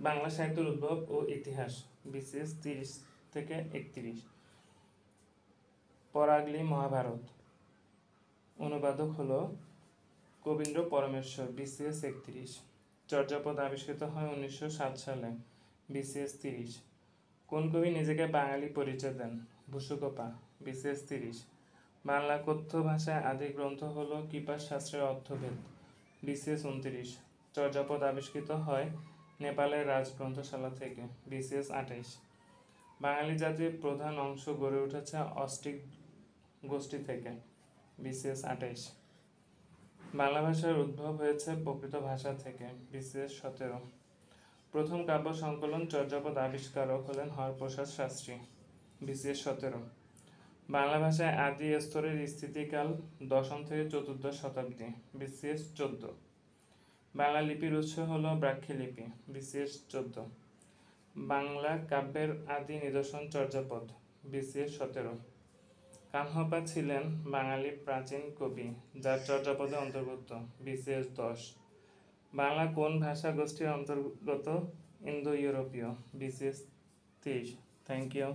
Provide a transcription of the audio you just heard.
বাংলা সাহিত্যের উদ্ভব ও ইতিহাস বিসিএস 30 থেকে 31। পরাগলি মহাভারত, অনুবাদক হলো কবীন্দ্র পরমেশ্বর, বিসিএস 31। চর্যাপদ আবিষ্কৃত হয় 1907 সালে, বিসিএস 30। কোন কবি নিজেকে বাঙালি পরিচয় দেন? বুসুকোপা, বিসিএস 30। বাংলা কথ্য ভাষায় আদি গ্রন্থ হলো কৃপাস শাস্ত্রের অর্থভেদ, বিসিএস 29। চর্যাপদ আবিষ্কৃত হয় নেপালের রাজগ্রন্থশালা থেকে, বিসিএস 28। বাঙালি জাতির প্রধান অংশ গড়ে উঠেছে অস্ট্রিক গোষ্ঠী থেকে, বিসিএস 28। বাংলা ভাষার উদ্ভব হয়েছে প্রকৃত ভাষা থেকে, বিসিএস 17। প্রথম কাব্য সংকলন চর্যাপদ আবিষ্কারক হলেন হরপ্রসাদ শাস্ত্রী, বিসিএস 17। বাংলা ভাষায় আদি স্তরের স্থিতিকাল 10ম থেকে 14th শতাব্দী, বিসিএস 14। বাংলা লিপির উৎস হল ব্রাহ্মী লিপি, বিসিএস 14। বাংলা কাব্যের আদি নিদর্শন চর্যাপদ, বিসিএস 17। কাহ্নপা ছিলেন বাঙালি প্রাচীন কবি যার চর্যাপদে অন্তর্ভুক্ত, বিসিএস 10। বাংলা কোন ভাষা গোষ্ঠীর অন্তর্গত? ইন্দো ইউরোপীয়, বিসিএস 23। Thank you.